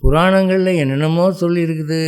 புராணங்கள்ல என்னென்னமோ சொல்லி இருக்குது.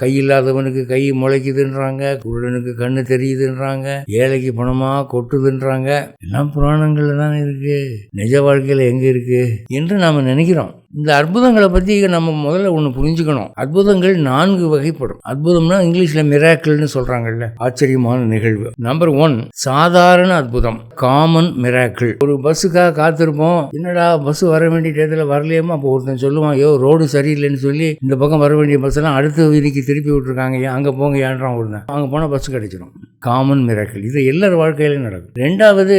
கை இல்லாதவனுக்கு கை முளைக்குதுன்றாங்க, குருடனுக்கு கண்ணு தெரியுதுன்றாங்க, ஏழைக்கு பணமா கொட்டுதுன்றாங்க. எல்லாம் புராணங்கள்ல தான் இருக்கு. நிஜ வாழ்க்கையில எங்க இருக்கு என்று நாம நினைக்கிறோம். இந்த அற்புதங்களை பற்றி நம்ம முதல்ல ஒன்று புரிஞ்சுக்கணும். அற்புதங்கள் 4 வகைப்படும். அற்புதம்னா இங்கிலீஷில் மிராக்கிள்னு சொல்கிறாங்கல்ல, ஆச்சரியமான நிகழ்வு. நம்பர் 1 சாதாரண அற்புதம், காமன் மிராக்கிள். ஒரு பஸ்ஸுக்காக காத்திருப்போம், என்னடா பஸ் வர வேண்டிய டயத்தில் வரலையேமா. அப்போ ஒருத்தன் சொல்லுவான், ஐயோ ரோடு சரியில்லைன்னு சொல்லி இந்த பக்கம் வர வேண்டிய பஸ் எல்லாம் அடுத்த வீதிக்கு திருப்பி விட்டுருக்காங்க, அங்கே போங்க ஏன்றான் ஒருத்தன். அங்கே போனால் பஸ் கிடைச்சிடும். Common miracle. இது எல்லார் வாழ்க்கையிலும் நடக்கும். 2வது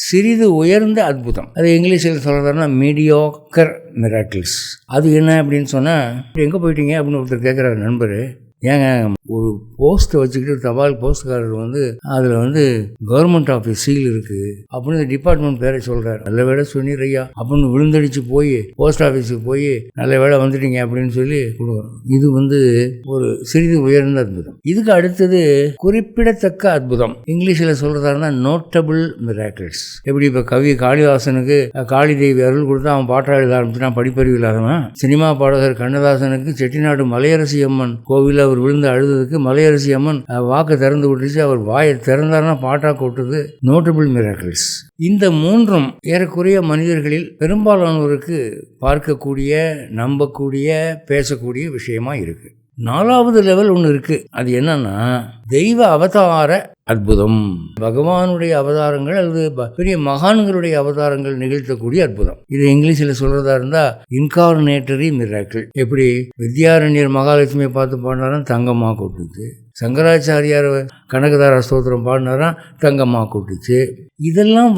சிறிது உயர்ந்த அற்புதம். அது இங்கிலீஷில் சொல்கிறதுனா மீடியோக்கர் மிராக்கிள்ஸ். அது என்ன அப்படின்னு சொன்னால், எங்கே போயிட்டீங்க அப்படின்னு ஒருத்தர் கேட்குறாரு நண்பர். ஏங்க ஒரு போஸ்ட்டை வச்சுக்கிட்டு தபால் போஸ்ட்காரர் அதில் கவர்மெண்ட் ஆஃபீஸ் சீல் இருக்குது அப்படின்னு டிபார்ட்மெண்ட் பேரை சொல்கிறார். நல்ல வேலை சொன்னீர் ஐயா அப்படின்னு விழுந்தடிச்சு போய் போஸ்ட் ஆஃபீஸுக்கு போய் நல்ல வேலை வந்துட்டீங்க அப்படின்னு சொல்லி கொடுக்குறோம். இது ஒரு சிறிது உயர்ந்த அற்புதம். இதுக்கு அடுத்தது குறிப்பிடத்தக்க அற்புதம். இங்கிலீஷில் சொல்கிறதா நோட்டபிள் மிராக்கிள்ஸ். எப்படி இப்போ கவி காளிதாசனுக்கு காளி தேவி அருள் கொடுத்தா அவன் பாட்டா எழுத ஆரம்பிச்சுட்டான், படிப்பறிவு இல்லாதவன். சினிமா பாடகர் கண்ணதாசனுக்கு செட்டிநாடு மலையரசி அம்மன் கோவிலில் அவர் விழுந்து அழுததுக்கு மலையரசி அம்மன் வாக்கு திறந்து விட்டுச்சு, அவர் வாயை திறந்தாருன்னா பாட்டா கொட்டுது. Notable miracles. இந்த 3ம் ஏறக்குறைய மனிதர்களில் பெரும்பாலானோருக்கு பார்க்கக்கூடிய, நம்பக்கூடிய, பேசக்கூடிய விஷயமா இருக்கு. 4வது லெவல் ஒன்று இருக்கு. அது என்னன்னா தெய்வ அவதார அற்புதம். பகவானுடைய அவதாரங்கள் அல்லது பெரிய மகான்களுடைய அவதாரங்கள் நிகழ்த்தக்கூடிய அற்புதம். இது இங்கிலீஷில் சொல்றதா இருந்தா இன்கார்னேட்டரி மிராக்கிள். எப்படி வித்யாரண்யர் மகாலட்சுமியை பார்த்து பாடினாராம், தங்கம்மா கொட்டுச்சு. சங்கராச்சாரியார் கனகதார ஸ்தோத்திரம் பாடினாராம், தங்கம்மா கொட்டுச்சு. இதெல்லாம்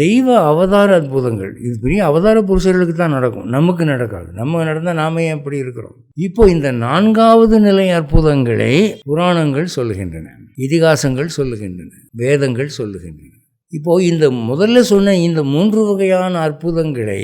தெய்வ அவதார அற்புதங்கள். இது பெரிய அவதார புருஷர்களுக்கு தான் நடக்கும், நமக்கு நடக்காது. நம்ம நடந்தால் நாம ஏன் எப்படி இருக்கிறோம்? இப்போ இந்த 4வது நிலை அற்புதங்களை புராணங்கள் சொல்லுகின்றன, இதிகாசங்கள் சொல்லுகின்றன, வேதங்கள் சொல்லுகின்றன. இப்போ இந்த முதல்ல சொன்ன இந்த 3 வகையான அற்புதங்களை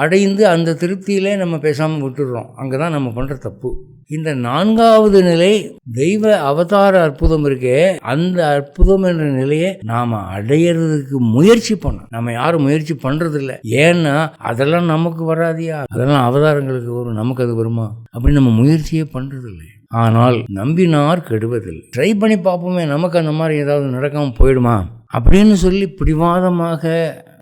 அடைந்து அந்த திருப்தியிலே நம்ம பேசாமல் விட்டுடுறோம். அங்கதான் நம்ம பண்ற தப்பு. இந்த 4வது நிலை தெய்வ அவதார அற்புதம் இருக்கே, அந்த அற்புதம் என்ற நிலையை நாம அடையிறதுக்கு முயற்சி பண்ணோம். நம்ம யாரும் முயற்சி பண்றது இல்லை. ஏன்னா அதெல்லாம் நமக்கு வராதியா, அதெல்லாம் அவதாரங்களுக்கு வரும், நமக்கு அது வருமா அப்படின்னு நம்ம முயற்சியே பண்றது இல்லை. ஆனால் நம்பினார் கெடுவதில்லை. ட்ரை பண்ணி பார்ப்போமே, நமக்கு அந்த மாதிரி ஏதாவது நடக்காம போயிடுமா அப்படின்னு சொல்லி பிடிவாதமாக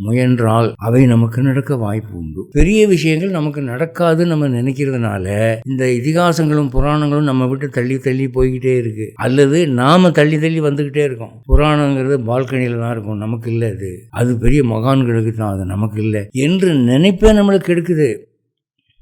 முயன்றால் அவை நமக்கு நடக்க வாய்ப்பு உண்டு. பெரிய விஷயங்கள் நமக்கு நடக்காது நம்ம நினைக்கிறதுனால இந்த இதிகாசங்களும் புராணங்களும் நம்ம விட்டு தள்ளி தள்ளி போய்கிட்டே இருக்கு, அல்லது நாம தள்ளி தள்ளி வந்துகிட்டே இருக்கோம். புராணங்கிறது பால்கனியில தான் இருக்கும், நமக்கு இல்லை. அது பெரிய மகான்களுக்கு தான், அது நமக்கு இல்லை என்று நினைப்பே நம்மளுக்கு எடுக்குது.